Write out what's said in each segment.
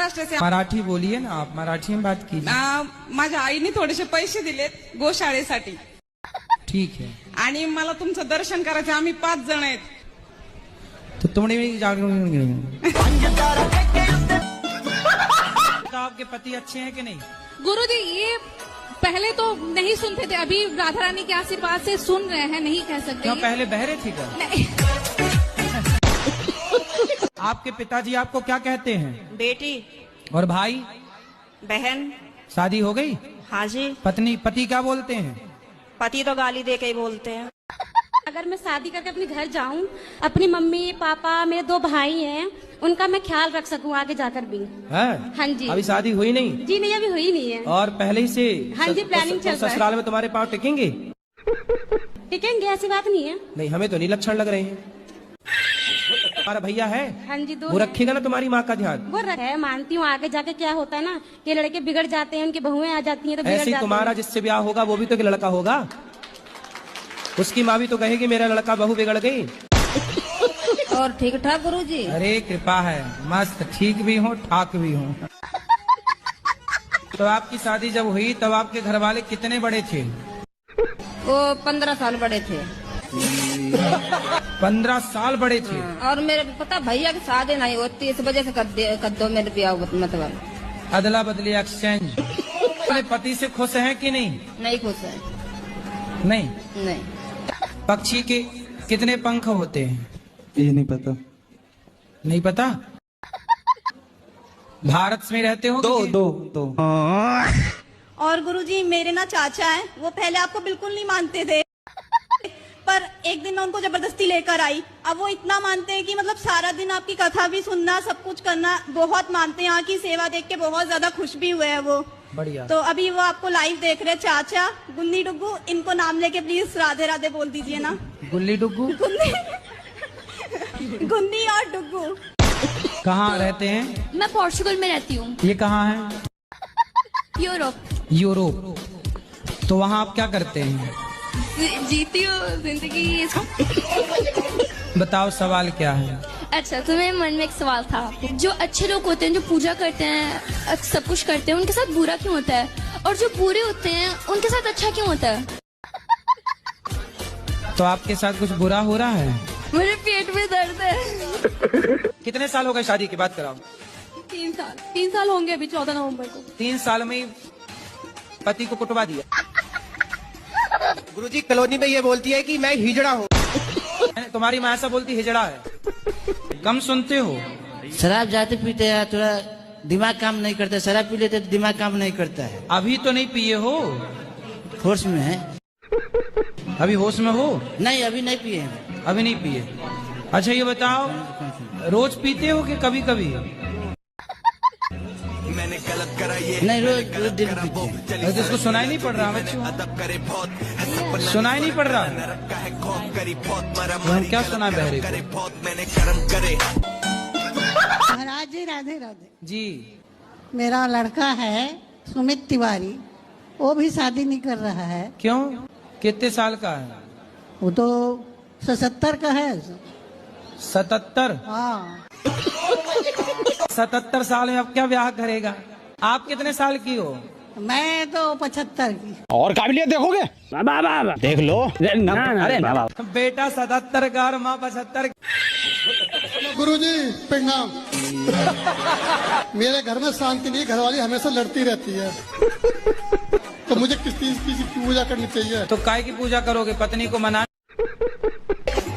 महाराष्ट्र से. मराठी बोलिए ना आप, मराठी में बात कीजिए. माझ्या आईने थोडेसे पैसे दिलेत गोशाळेसाठी. ठीक है. आणि मला तुमचं दर्शन करायचं. आम्ही 5 जण आहेत. तो तुमने आपके पति अच्छे हैं कि नहीं? गुरुजी ये पहले तो नहीं सुनते थे, अभी राधा रानी के आशीर्वाद से सुन रहे हैं, नहीं कह सकते. क्यों पहले बहरे थी क्या? नहीं. आपके पिताजी आपको क्या कहते हैं? बेटी. और भाई? बहन. शादी हो गई? हाँ जी. पति क्या बोलते हैं? पति तो गाली दे के ही बोलते हैं. अगर मैं शादी करके अपने घर जाऊं, अपनी मम्मी पापा मेरे 2 भाई हैं, उनका मैं ख्याल रख सकूं आगे जाकर भी. है? हाँ जी. अभी शादी हुई नहीं? जी नहीं, अभी हुई नहीं है. और पहले ही से? हाँ जी, प्लानिंग चल रहा है. ससुराल में तुम्हारे पाँव टिकेंगे? टिकेंगे, ऐसी बात नहीं है. नहीं, हमें तो नहीं लक्षण लग रहे हैं. हमारा भैया है? हाँ जी, 2. वो रखेगा ना तुम्हारी माँ का ध्यान? वो है, मानती हूँ. आगे जाके क्या होता है ना कि लड़के बिगड़ जाते हैं, उनकी बहुएं आ जाती हैं तो बिगड़ ऐसे जाते तुम्हारा हैं. जिससे ब्याह होगा वो भी तो एक लड़का होगा. उसकी माँ भी तो कहेगी मेरा लड़का बहू बिगड़ गई. और ठीक ठाक गुरुजी? अरे कृपा है, मस्त ठीक भी हूँ ठाक भी हूँ. तो आपकी शादी जब हुई तब आपके घर वाले कितने बड़े थे? वो 15 साल बड़े थे. 15 साल बड़े थे. और मेरे पता भैया की शादी नहीं होती, इस वजह से कर दो मेरे ब्याह. मतलब अदला बदली एक्सचेंज. अपने पति से खुश हैं कि नहीं? नहीं खुश है. नहीं. नहीं. पक्षी के कितने पंख होते हैं? ये नहीं पता. नहीं पता? भारत में रहते हो? दो. और गुरुजी मेरे ना चाचा हैं, वो पहले आपको बिल्कुल नहीं मानते थे, पर एक दिन मैं उनको जबरदस्ती लेकर आई. अब वो इतना मानते हैं कि मतलब सारा दिन आपकी कथा भी सुनना, सब कुछ करना, बहुत मानते हैं. यहाँ की सेवा देख के बहुत ज्यादा खुश भी हुए हैं वो. बढ़िया. तो अभी वो आपको लाइव देख रहे हैं. चाचा गुन्नी डुग्गू, इनको नाम लेके प्लीज राधे राधे बोल दीजिए ना. गुल्ली डुग्गू? गुन्नी और डुग्गू. कहाँ रहते हैं? मैं पोर्चुगल में रहती हूँ. ये कहाँ है? यूरोप. तो वहाँ आप क्या करते हैं? जीती हूँ जिंदगी. बताओ सवाल क्या है? अच्छा, तो मेरे मन में एक सवाल था. जो अच्छे लोग होते हैं, जो पूजा करते हैं, सब कुछ करते हैं, उनके साथ बुरा क्यों होता है? और जो बुरे होते हैं उनके साथ अच्छा क्यों होता है? तो आपके साथ कुछ बुरा हो रहा है? मेरे पेट में दर्द है. कितने साल हो गए शादी की बात कराओ? 3 साल होंगे अभी 14 नवंबर को. 3 साल में ही पति को कुटवा दिया. गुरुजी कॉलोनी में ये बोलती है कि मैं हिजड़ा हूँ. तुम्हारी माँ ऐसा बोलती हिजड़ा है. कम सुनते हो. शराब जाते पीते हैं, थोड़ा दिमाग काम नहीं करता. शराब पी लेते तो दिमाग काम नहीं करता है. अभी तो नहीं पिए हो? होश में है. अभी होश में हो? नहीं, अभी नहीं पिए हैं. अभी नहीं पिए. अच्छा ये बताओ, रोज पीते हो कि कभी कभी? नहीं, रोज दिन पीते हैं. तो इसको सुनाई नहीं पड़ रहा बच्चों? सुनाई नहीं पड़ रहा? तो हम क्या सुना बहरे को? महाराज जी राधे राधे जी. मेरा लड़का है सुमित तिवारी, वो भी शादी नहीं कर रहा है. क्यों? कितने साल का है? वो तो 77 का है. 77? हाँ. 77 साल में अब क्या ब्याह करेगा? आप कितने साल की हो? मैं तो 75 की. और काबिलियत देखोगे? देख लो. अरे बेटा 77 का और माँ 75. गुरुजी प्रणाम. मेरे घर में शांति नहीं, घरवाली हमेशा लड़ती रहती है. तो मुझे किस चीज की पूजा करनी चाहिए? तो काय की पूजा करोगे? पत्नी को मना.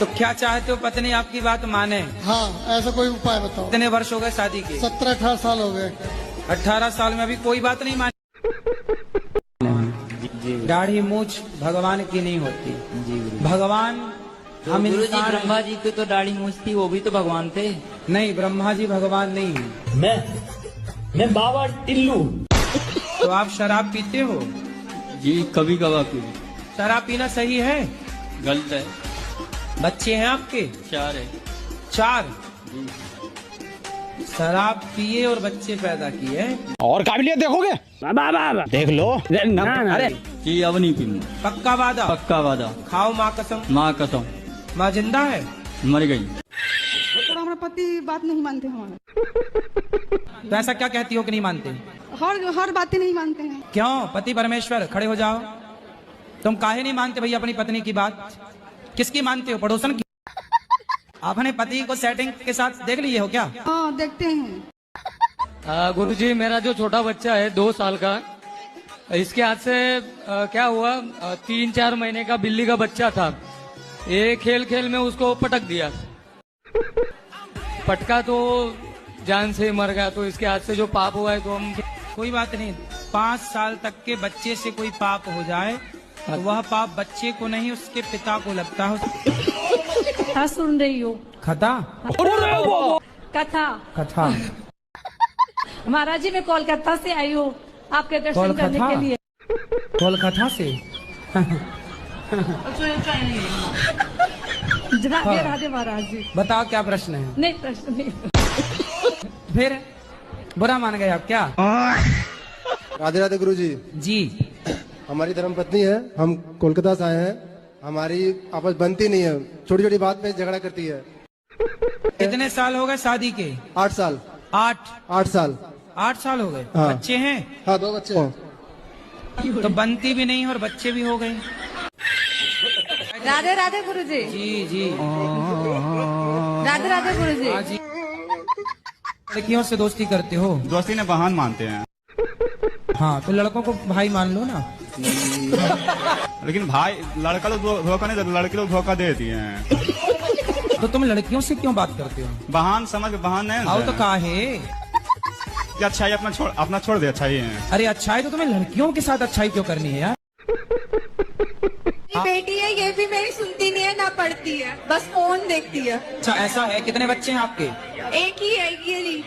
तो क्या चाहते हो पत्नी आपकी बात माने? हाँ, ऐसा कोई उपाय बताओ. कितने वर्ष हो गए शादी के? 17-18 साल हो गए. 18 साल में अभी कोई बात नहीं मानी. दाढ़ी मूछ भगवान की नहीं होती. भगवान हम इंसान. ब्रह्मा जी की तो दाढ़ी मूछ थी, वो भी तो भगवान थे. नहीं, ब्रह्मा जी भगवान नहीं है. मैं बाबा टिल्लू. तो आप शराब पीते हो? जी कभी कभार पी. शराब पीना सही है? गलत है. बच्चे हैं आपके? 4 है. 4? शराब पिए और बच्चे पैदा किए. और काबिलियत देखोगे? देख लो. अरे जी अब नहीं पीऊंगा. पक्का वादा? पक्का वादा. खाओ माँ कसम. माँ कसम. माँ जिंदा है? मर गई. थोड़ा हमारा पति बात नहीं मानते हमारा। तो ऐसा क्या कहती हो कि नहीं मानते? हर बातें नहीं मानते हैं। क्यों? पति परमेश्वर, खड़े हो जाओ। तुम काहे नहीं मानते भैया अपनी पत्नी की बात? किसकी मानते हो? पड़ोसन की? आपने पति को सेटिंग के साथ देख लिए हो क्या? हाँ, देखते हैं। गुरुजी, मेरा जो छोटा बच्चा है 2 साल का, इसके हाथ से क्या हुआ, 3-4 महीने का बिल्ली का बच्चा था। ये खेल खेल में उसको पटक दिया। पटका तो जान से मर गया। तो इसके हाथ से जो पाप हुआ है तो हम... कोई बात नहीं, 5 साल तक के बच्चे से कोई पाप हो जाए तो वह पाप बच्चे को नहीं, उसके पिता को लगता है। कथा सुन रही हूँ। कथा? कथा कथा। महाराज जी, मैं कोलकाता से आई हूँ आपके दर्शन करने के लिए। कोलकाता से? राधे राधे महाराज जी। बताओ क्या प्रश्न है? नहीं, प्रश्न नहीं। फिर बुरा मान गए आप क्या? राधे राधे गुरुजी। जी। हमारी धर्मपत्नी है, हम कोलकाता से आए हैं। हमारी आपस बनती नहीं है, छोटी छोटी बात पे झगड़ा करती है। कितने साल हो गए शादी के? 8 साल। 8 साल। 8 साल हो गए। हाँ। बच्चे हैं? हाँ, 2 बच्चे हैं। तो बनती भी नहीं और बच्चे भी हो गए। राधे राधे गुरुजी। जी जी। राधे राधे गुरुजी। हाँ जी। लड़कियों से दोस्ती करते हो? दोस्ती ने बहान मानते हैं। हाँ, तो लड़कों को भाई मान लो ना। लेकिन भाई, लड़का लोग धोखा नहीं देते, लड़की लोग धोखा देती हैं। तो तुम लड़कियों से क्यों बात करते हो? बहान समझ के बहान नहीं। आओ तो काहे? अच्छाई अपना छोड़ दे, अच्छाई है। अरे अच्छाई तो तुम्हें लड़कियों के साथ अच्छाई क्यों करनी है यार? बेटी है, ये भी मेरी सुनती नहीं है ना पढ़ती है, बस फोन देखती है। अच्छा, ऐसा है? कितने बच्चे हैं आपके? एक ही है ये।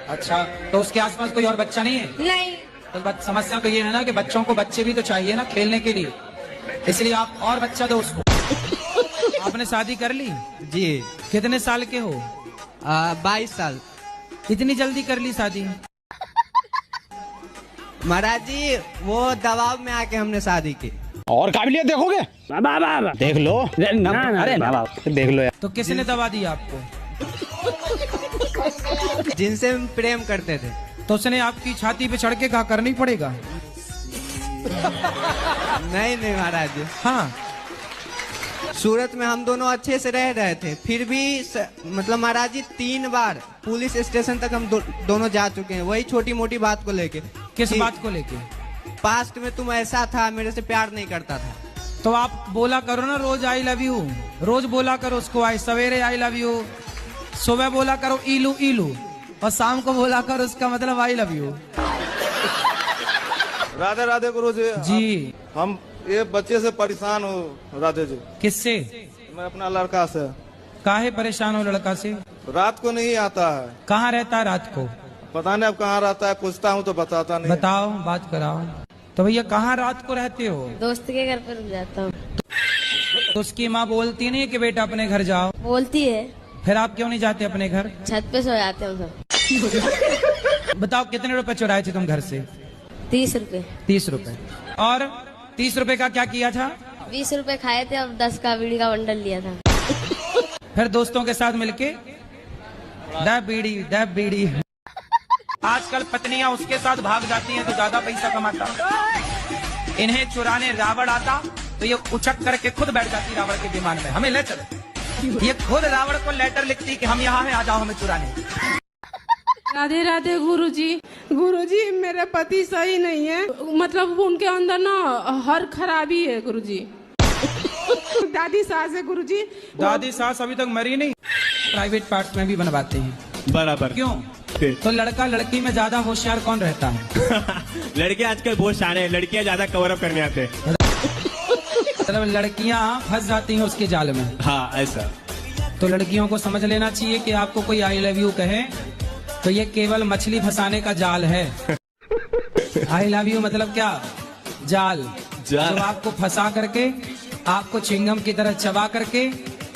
अच्छा, तो उसके आसपास कोई और बच्चा नहीं है? नहीं। तो समस्या तो ये है ना कि बच्चों को बच्चे भी तो चाहिए ना खेलने के लिए, इसलिए आप और बच्चा दो उसको। आपने शादी कर ली? जी। कितने साल के हो? 22 साल। इतनी जल्दी कर ली शादी? महाराज जी, वो दबाव में आके हमने शादी की। और काबिलियत देखोगे? देख लो। अरे देख लो यार। तो किसने दबा दिया आपको? जिनसे हम प्रेम करते थे। तो उसने आपकी छाती पे चढ़ के कहा करनी पड़ेगा? नहीं महाराज जी। हाँ। सूरत में हम दोनों अच्छे से रह रहे थे, फिर भी मतलब महाराज जी 3 बार पुलिस स्टेशन तक हम दोनों जा चुके हैं, वही छोटी मोटी बात को लेके। किस बात को लेके? पास्ट में तुम ऐसा था, मेरे से प्यार नहीं करता था। तो आप बोला करो ना रोज आई लव यू, रोज बोला करो उसको। आई सवेरे आई लव यू, सुबह बोला करो इलू इलू, और शाम को बोला करो उसका मतलब I love you. Radhe Radhe गुरुजी। जी। हम ये बच्चे से परेशान हो राधे जी। किससे? मैं अपना लड़का से। काहे परेशान हो लड़का से? रात को नहीं आता है। कहाँ रहता है रात को? पता नहीं अब कहाँ रहता है, पूछता हूँ तो बताता नहीं। बताओ, बात कराओ। तो भैया कहाँ रात को रहते हो? दोस्त के घर पर रुक जाता हूँ। तो उसकी माँ बोलती नहीं कि बेटा अपने घर जाओ? बोलती है। फिर आप क्यों नहीं जाते अपने घर? छत पे सो जाते हैं सब। बताओ कितने रुपए चुराए थे तुम घर से? 30 रुपए। 30 रुपए। और 30 रुपए का क्या किया था? 20 रुपए खाए थे और 10 का बीड़ी का बंडल लिया था। फिर दोस्तों के साथ मिलके दब बीड़ी। आजकल पत्नियां उसके साथ भाग जाती हैं तो ज्यादा पैसा कमाता। इन्हें चुराने रावण आता तो ये उचक करके खुद बैठ जाती रावण के विमान में, हमें ले चलो। ये खुद रावण को लेटर लिखती कि हम यहाँ हैं, आ जाओ हमें चुराने। राधे राधे गुरुजी। गुरुजी, मेरे पति सही नहीं है, मतलब उनके अंदर ना हर खराबी है गुरुजी। दादी सास है गुरुजी। दादी सास अभी तक मरी नहीं। प्राइवेट पार्ट्स में भी बनवाते हैं। बराबर। क्यों? तो लड़का लड़की में ज्यादा होशियार कौन रहता है? लड़के आजकल बहुत शाने हैं, लड़कियां ज्यादा कवर अप करने आते हैं। मतलब लड़कियां फंस जाती हैं उसके जाल में। हाँ, ऐसा। तो लड़कियों को समझ लेना चाहिए कि आपको कोई आई लव यू कहे तो ये केवल मछली फंसाने का जाल है। आई लव यू मतलब क्या? जाल। जो आपको फंसा करके आपको चिंगम की तरह चबा करके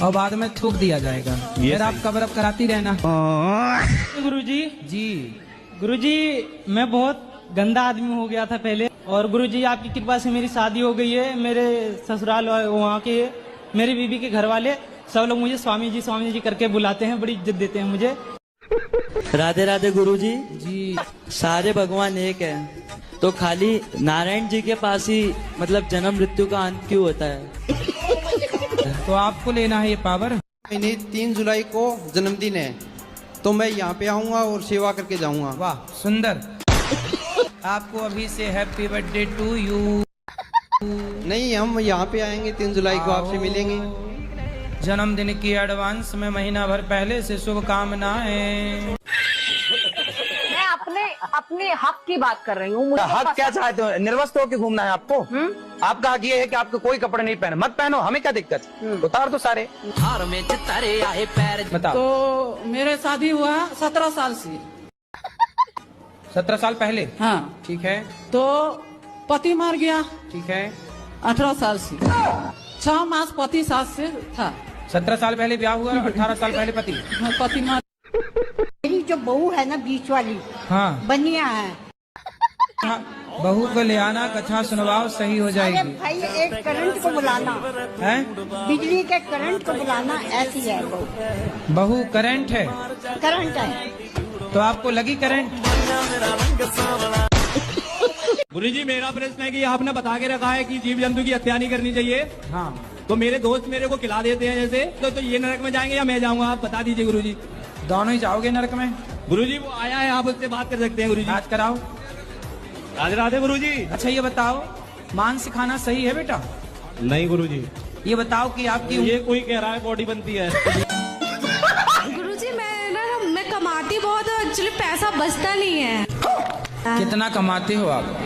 और बाद में थूक दिया जाएगा। फिर आप कवर अप कराती रहना। गुरुजी। जी। गुरुजी, मैं बहुत गंदा आदमी हो गया था पहले, और गुरुजी आपकी कृपा से मेरी शादी हो गई है। मेरे ससुराल वहाँ के, मेरी बीवी के घर वाले सब लोग मुझे स्वामी जी करके बुलाते हैं, बड़ी इज्जत देते हैं मुझे। राधे राधे गुरुजी। जी। सारे भगवान एक है, तो खाली नारायण जी के पास ही मतलब जन्म मृत्यु का अंत क्यों होता है? तो आपको लेना है ये पावर। नहीं, 3 जुलाई को जन्मदिन है, तो मैं यहाँ पे आऊँगा और सेवा करके जाऊँगा। वाह सुंदर। आपको अभी से हैप्पी बर्थडे टू यू। नहीं, हम यहाँ पे आएंगे 3 जुलाई को, आपसे मिलेंगे। जन्मदिन की एडवांस में महीना भर पहले से शुभकामनाएं। मैं अपने हक की बात कर रही हूँ। हक क्या चाहते हो? निर्वस्त होकर घूमना है आपको? आपका हक ये है कि आपको कोई कपड़े नहीं पहने, मत पहनो, हमें क्या दिक्कत? उतार दो सारे। हार में चितारे आए पैर। बताओ। तो मेरे शादी हुआ 17 साल से। 17 साल पहले? हाँ। ठीक है। तो पति मर गया। ठीक है। 18 साल से 6 मास पति सास से था। 17 साल पहले ब्याह हुआ, 18 साल पहले पति मर। मेरी जो बहू है ना बीच वाली, हाँ बनिया है। हाँ, बहू को ले आना, कथा सुनवाओ, सही हो जाएगी। अरे भाई एक करंट को बुलाना है, बिजली के करंट को बुलाना, ऐसी है बहू। बहू करंट है? करंट है। तो आपको लगी करंट? गुरुजी मेरा प्रश्न है कि आपने बता के रखा है कि जीव जंतु की हत्या नहीं करनी चाहिए। हाँ। तो मेरे दोस्त मेरे को खिला देते हैं जैसे, तो ये नरक में जाएंगे या मैं जाऊंगा? आप बता दीजिए गुरुजी। दोनों ही जाओगे नरक में। गुरुजी वो आया है, आप उससे बात कर सकते हैं गुरुजी। आज कराओ। राधे राधे गुरुजी। अच्छा ये बताओ, मांस खाना सही है बेटा? नहीं गुरुजी। ये बताओ कि आपकी ये कोई कह रहा है बॉडी बनती है। गुरुजी मैं कमाती बहुत है, एक्चुअली पैसा बचता नहीं है। कितना कमाते हो आप?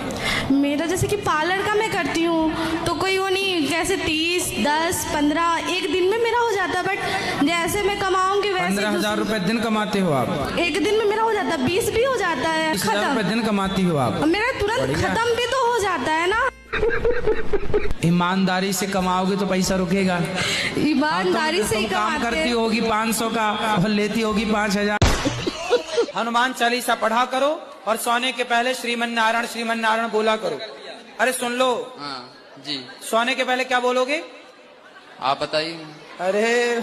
मेरा जैसे कि पार्लर का मैं करती हूँ, तो कोई वो नहीं, कैसे 30, 10, 15 एक दिन में मेरा हो जाता है, बट जैसे मैं कमाऊंगी वैसे 15,000 रुपए दिन कमाते हो आप? एक दिन में मेरा हो जाता है, 20 भी हो जाता है। 20,000 रुपए दिन कमाती हो आप? मेरा तुरंत खत्म भी तो हो जाता है ना। ईमानदारी से कमाओगे तो पैसा रुकेगा। ईमानदारी से ही काम करती होगी 500 का और लेती होगी 5,000। हनुमान चालीसा पढ़ा करो और सोने के पहले श्रीमन नारायण बोला करो। अरे सुन लो। हाँ जी। सोने के पहले क्या बोलोगे? आप बताइए। अरे